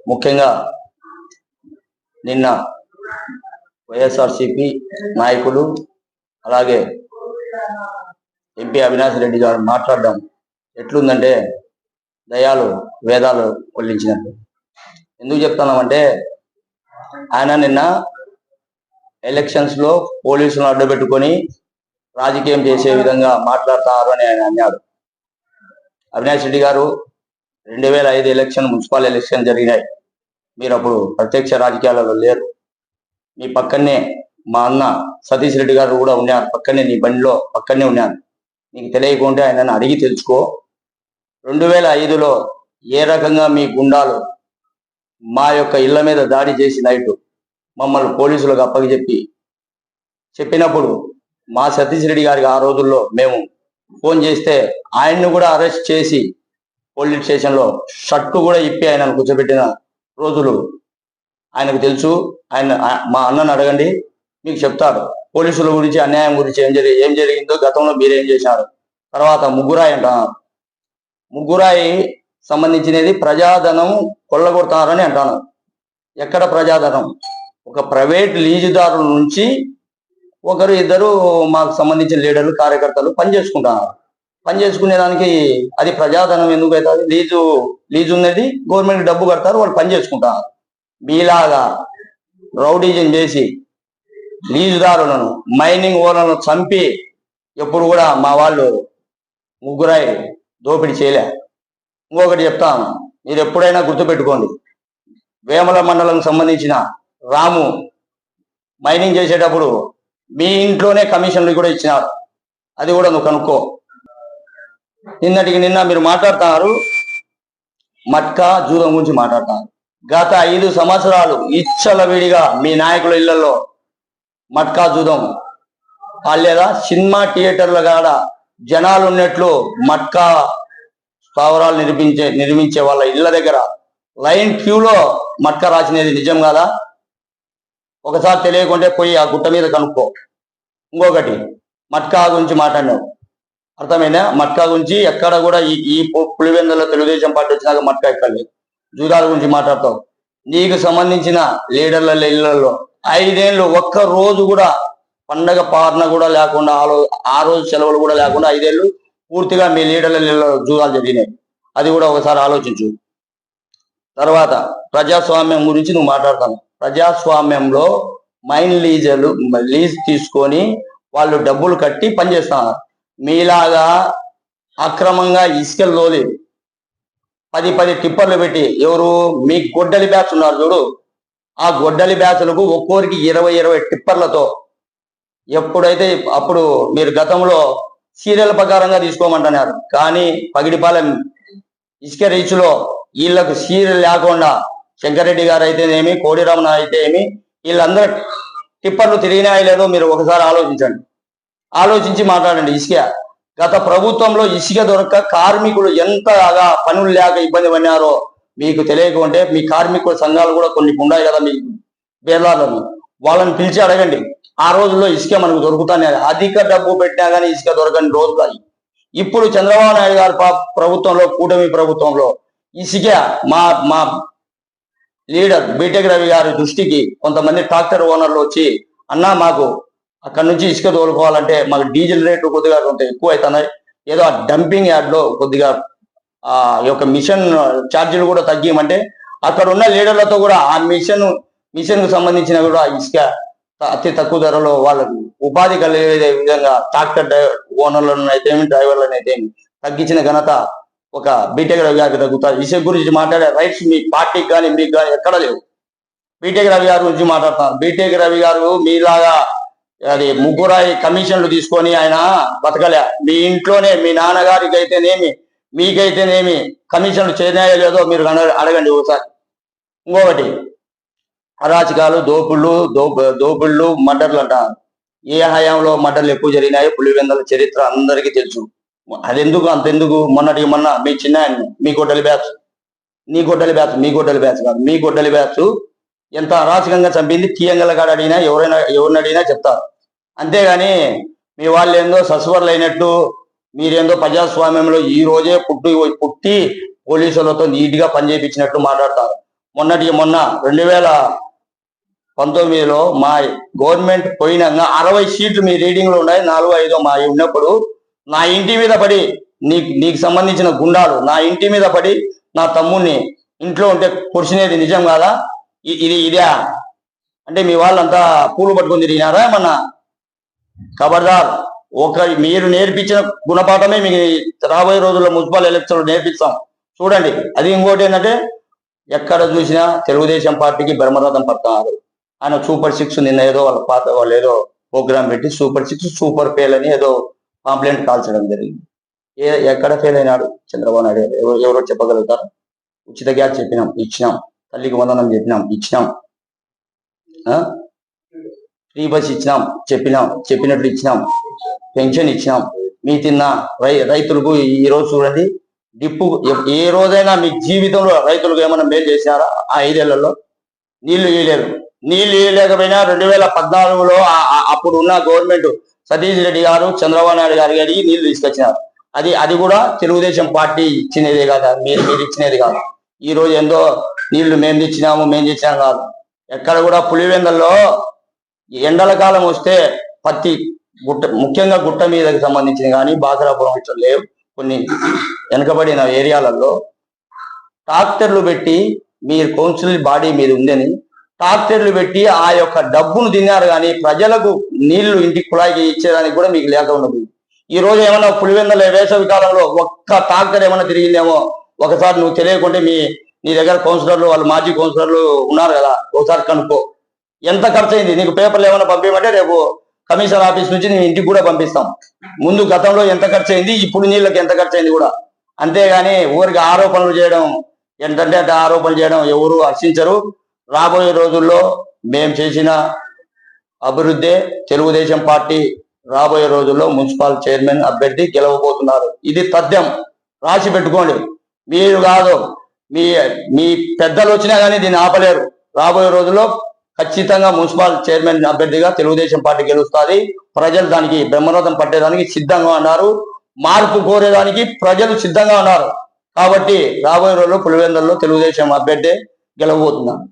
ముఖ్యంగా నిన్న వైఎస్ఆర్సీపీ నాయకులు అలాగే ఎంపీ అవినాష్ రెడ్డి గారు మాట్లాడడం ఎట్లుందంటే దయాలు వేదాలు కొల్లించినట్టు. ఎందుకు చెప్తున్నామంటే ఆయన నిన్న ఎలక్షన్స్ లో పోలీసులను అడ్డుపెట్టుకొని రాజకీయం చేసే విధంగా మాట్లాడతారు అని ఆయన అన్నాడు. అవినాష్ రెడ్డి గారు 2005 ఎలక్షన్ మున్సిపల్ ఎలక్షన్ జరిగినాయి. మీరు అప్పుడు ప్రత్యక్ష రాజకీయాలలో లేరు. మీ పక్కనే మా అన్న సతీష్ రెడ్డి గారు కూడా ఉన్నారు, పక్కనే నీ బండిలో పక్కనే ఉన్నారు. నీకు తెలియకుంటే ఆయనను అడిగి తెలుసుకో. 2005లో ఏ రకంగా మీ గుండాలు మా యొక్క ఇళ్ల మీద దాడి చేసి నైట్ మమ్మల్ని పోలీసులకు చెప్పినప్పుడు మా సతీష్ రెడ్డి గారికి ఆ రోజుల్లో మేము ఫోన్ చేస్తే ఆయన్ను కూడా అరెస్ట్ చేసి పోలీస్ స్టేషన్లో షర్టు కూడా ఇప్పి ఆయనను కూర్చోబెట్టిన రోజులు ఆయనకు తెలుసు. ఆయన మా అన్నను అడగండి, మీకు చెప్తాడు పోలీసుల గురించి, అన్యాయం గురించి ఏం జరిగిందో, గతంలో మీరేం చేశారు. తర్వాత ముగ్గురాయి అంటున్నారు. ముగ్గురాయి సంబంధించినది ప్రజాధనం కొల్లగొడతారని అంటున్నారు. ఎక్కడ ప్రజాధనం? ఒక ప్రైవేట్ లీజుదారుల నుంచి ఒకరు ఇద్దరు మాకు సంబంధించిన లీడర్లు కార్యకర్తలు పనిచేసుకుంటున్నారు. పనిచేసుకునే దానికి అది ప్రజాధనం ఎందుకు అవుతుంది? లీజు ఉన్నది, గవర్నమెంట్ డబ్బు కడతారు, వాళ్ళు పనిచేసుకుంటారు. మీలాగా రౌడీజం చేసి లీజుదారులను మైనింగ్ ఓనర్లను చంపి ఎప్పుడు కూడా మా వాళ్ళు ముగ్గురాయి దోపిడీ చేయలే. ఇంకొకటి చెప్తాను, మీరు ఎప్పుడైనా గుర్తుపెట్టుకోండి, వేముల మండలం సంబంధించిన రాము మైనింగ్ చేసేటప్పుడు మీ ఇంట్లోనే కమిషన్లు కూడా ఇచ్చినారు. అది కూడా నువ్వు కనుక్కో. నిన్న మీరు మాట్లాడుతున్నారు మట్కా జూదం గురించి మాట్లాడుతున్నారు. గత 5 సంవత్సరాలు విడిగా మీ నాయకుల ఇళ్లలో మట్కా జూదం లేదా సినిమా థియేటర్ల కాడ జనాలు ఉన్నట్లు మట్కా స్థావరాలు నిర్మించే వాళ్ళ ఇళ్ల దగ్గర లైన్ క్యూలో మట్కా రాసినది నిజం కాదా? ఒకసారి తెలియకుంటే పోయి ఆ గుట్ట మీద కనుక్కో. ఇంకొకటి మట్కా గురించి మాట్లాడినావు, అర్థమైందా? మట్కా గురించి ఎక్కడ కూడా ఈ పులివెందులో తెలుగుదేశం పార్టీ వచ్చినాక మట్కా ఎక్కలేదు. జూదాల గురించి మాట్లాడతావు. నీకు సంబంధించిన లీడర్ల ఇళ్లలో 5 ఏళ్ళు ఒక్క రోజు కూడా పండగ పాలన కూడా లేకుండా, ఆ రోజు సెలవులు కూడా లేకుండా 5 ఏళ్ళు పూర్తిగా మీ లీడర్ల ఇళ్లలో జూదాలు జరిగినాయి. అది కూడా ఒకసారి ఆలోచించు. తర్వాత ప్రజాస్వామ్యం గురించి నువ్వు మాట్లాడతాను. ప్రజాస్వామ్యంలో లీజ్ తీసుకొని వాళ్ళు డబ్బులు కట్టి పనిచేస్తున్నారు. మీలాగా అక్రమంగా ఇసుకలు తోలి 10 టిప్పర్లు పెట్టి ఎవరు మీ గొడ్డలి బ్యాచ్ ఉన్నారు చూడు, ఆ గొడ్డలి బ్యాచ్లకు ఒక్కోరికి 20 టిప్పర్లతో ఎప్పుడైతే అప్పుడు మీరు గతంలో సీరియల్ ప్రకారంగా తీసుకోమంటున్నారు. కానీ పగిడిపాలెం ఇసుక రీచ్లో వీళ్ళకు సీరియల్ లేకుండా శంకరెడ్డి గారు అయితేనేమి, కోడిరమణ అయితే ఏమి, వీళ్ళందరూ టిప్పర్లు తిరిగినాయో లేదో మీరు ఒకసారి ఆలోచించండి. ఆలోచించి మాట్లాడండి. ఇసుక గత ప్రభుత్వంలో ఇసుక దొరక్క కార్మికులు ఎంతగా పనులు లేక ఇబ్బంది పడినారో మీకు తెలియకుంటే మీ కార్మికుల సంఘాలు కూడా కొన్ని ఉన్నాయి కదా, మీ బేర్లాలను వాళ్ళని పిలిచి అడగండి. ఆ రోజుల్లో ఇసుక మనకు దొరుకుతానే, అధిక డబ్బు పెట్టినా కానీ ఇసుక దొరకని రోజులు అవి. ఇప్పుడు చంద్రబాబు నాయుడు గారి ప్రభుత్వంలో, కూటమి ప్రభుత్వంలో ఇసుక మా లీడర్ బీటెక్ రవి గారి దృష్టికి కొంతమంది ట్రాక్టర్ ఓనర్లు వచ్చి, అన్నా మాకు అక్కడి నుంచి ఇసుక తోలుకోవాలంటే మాకు డీజిల్ రేట్లు కొద్దిగా కొంత ఎక్కువ అవుతున్నాయి, ఏదో ఆ డంపింగ్ యార్డ్లో కొద్దిగా ఆ యొక్క మిషన్ ఛార్జీలు కూడా తగ్గిమంటే అక్కడ ఉన్న లీడర్లతో కూడా ఆ మిషన్కు సంబంధించిన కూడా ఇసుక అతి తక్కువ ధరలో వాళ్ళకు ఉపాధి కలిగే విధంగా ట్రాక్టర్ ఓనర్లను అయితేమి, డ్రైవర్లను అయితే తగ్గించిన ఘనత ఒక బీటెక్ రవి గారికి తగ్గుతారు. ఇసుక గురించి మాట్లాడే రైట్స్ మీ పార్టీకి కానీ మీకు కానీ ఎక్కడ లేవు. బీటెక్ రవి గారి గురించి మాట్లాడుతున్నారు. బీటెక్ రవి గారు మీలాగా అది ముగ్గురాయి కమిషన్లు తీసుకొని ఆయన బతకలే. మీ ఇంట్లోనే మీ నాన్నగారికి అయితేనేమి, మీకైతేనేమి కమిషన్లు చేయనాయో లేదో మీరు అడగండి ఒకసారి. ఇంకొకటి అరాచకాలు, దోపుళ్ళు, మర్డర్లు అంటారు. ఏ హయాంలో మర్డర్లు ఎక్కువ జరిగినాయో పులివెందుల చరిత్ర అందరికీ తెలుసు. అంతెందుకు మొన్న మీ చిన్న మీ గొడ్డలి బ్యాచ్ కాదు, మీ గొడ్డలి బ్యాచ్ ఎంత అరాచకంగా చంపింది తీయంగల కాడ అడిగినా ఎవరిని అడిగినా చెప్తారు. అంతేగాని మీ వాళ్ళు ఏందో సస్వర్లు అయినట్టు, మీరేందో ప్రజాస్వామ్యంలో ఈ రోజే పుట్టి పోలీసులతో నీట్గా పనిచేయించినట్టు మాట్లాడతారు. మొన్న 2019లో మా గవర్నమెంట్ పోయినాక 60 సీట్లు మీ రీడింగ్ లో ఉన్నాయి, 4-5 మా ఉన్నప్పుడు నా ఇంటి మీద పడి నీకు సంబంధించిన గుండాలు నా ఇంటి మీద పడి నా తమ్ముడిని ఇంట్లో ఉంటే పొడిచినేది నిజం కాదా? ఇదే అంటే మీ వాళ్ళంతా పూలు పట్టుకొని తిరిగినారా ఏమన్నా? ఖబర్దార్, మీరు నేర్పించిన గుణపాఠమే మీకు రాబోయే రోజుల్లో మున్సిపల్ ఎలక్షన్ నేర్పిస్తాం చూడండి. అది ఇంకోటి ఏంటంటే, ఎక్కడ చూసినా తెలుగుదేశం పార్టీకి బ్రహ్మరథం పడుతున్నారు. ఆయన సూపర్ 6 నిన్న ఏదో వాళ్ళు ఏదో ప్రోగ్రామ్ పెట్టి సూపర్ 6 సూపర్ ఫెయిల్ అని ఏదో కాంప్లైంట్ కాల్చడం జరిగింది. ఎక్కడ ఫెయిల్ అయినాడు చంద్రబాబు నాయుడు? ఎవరో చెప్పగలుగుతారు? ఉచిత గ్యాస్ చెప్పినాం, ఇచ్చినాం. తల్లికి వందనం చెప్పినాం, ఇచ్చినాం. ఫ్రీ బస్ ఇచ్చినాం, చెప్పినట్లు ఇచ్చినాం. పెన్షన్ ఇచ్చినాం. మీ తిన్న రైతులకు ఈ రోజు చూడండి, డిప్పు ఏ రోజైనా మీ జీవితంలో రైతులకు ఏమైనా మేలు చేసినారా? ఆ 5 ఏళ్లలో నీళ్లు ఇవ్వలేదు. నీళ్లు ఇవ్వలేకపోయినా 2014లో అప్పుడు ఉన్న గవర్నమెంట్ సతీష్ రెడ్డి గారు చంద్రబాబు నాయుడు గారు గారికి నీళ్లు తీసుకొచ్చినారు. అది కూడా తెలుగుదేశం పార్టీ ఇచ్చినదే కాదా? మీరు ఇచ్చినది కాదు. ఈ రోజు ఏందో నీళ్లు మేము తెచ్చినాం కాదు. ఎక్కడ కూడా పులివెందల్లో ఎండల కాలం వస్తే పత్తి ముఖ్యంగా గుట్ట మీదకి సంబంధించిన కానీ బాసరాపురం ఇట్లా లేవు, కొన్ని వెనకబడిన ఏరియాలలో ట్రాక్టర్లు పెట్టి, మీరు కౌన్సిల్ బాడీ మీద ఉందని ట్రాక్టర్లు పెట్టి ఆ యొక్క డబ్బును తిన్నారు, కానీ ప్రజలకు నీళ్లు ఇంటికి కుళాయికి ఇచ్చేదానికి కూడా మీకు లేక ఉండదు. ఈ రోజు ఏమన్నా పులివెందల వేసవి కాలంలో ఒక్క ట్రాక్టర్ ఏమన్నా తిరిగిందేమో ఒకసారి నువ్వు తెలియకుంటే నీ దగ్గర కౌన్సిలర్లు, వాళ్ళు మాజీ కౌన్సిలర్లు ఉన్నారు కదా, ఒకసారి కనుక్కో. ఎంత ఖర్చు అయింది? నీకు పేపర్లు ఏమైనా పంపించమంటే రేపు కమిషనర్ ఆఫీస్ నుంచి నీ ఇంటికి కూడా పంపిస్తాం. ముందు గతంలో ఎంత ఖర్చు అయింది, ఇప్పుడు నీళ్ళకి ఎంత ఖర్చు అయింది కూడా. అంతేగాని ఊరికి ఆరోపణలు చేయడం, ఏంటంటే ఆరోపణలు చేయడం ఎవరు హర్షించరు. రాబోయే రోజుల్లో మేము చేసిన అభివృద్ధి తెలుగుదేశం పార్టీ రాబోయే రోజుల్లో మున్సిపల్ చైర్మన్ అభ్యర్థి గెలవబోతున్నారు. ఇది తథ్యం, రాసి పెట్టుకోండి. మీరు కాదు, మీ పెద్దలు వచ్చినా కానీ దీన్ని ఆపలేరు. రాబోయే రోజుల్లో ఖచ్చితంగా మున్సిపల్ చైర్మన్ అభ్యర్థిగా తెలుగుదేశం పార్టీ గెలుస్తుంది. ప్రజలు దానికి బ్రహ్మరథం పట్టేదానికి సిద్ధంగా ఉన్నారు. మార్పు కోరేదానికి ప్రజలు సిద్ధంగా ఉన్నారు. కాబట్టి రాబోయే రోజుల్లో పులివెందులలో తెలుగుదేశం అభ్యర్థి గెలవబోతున్నారు.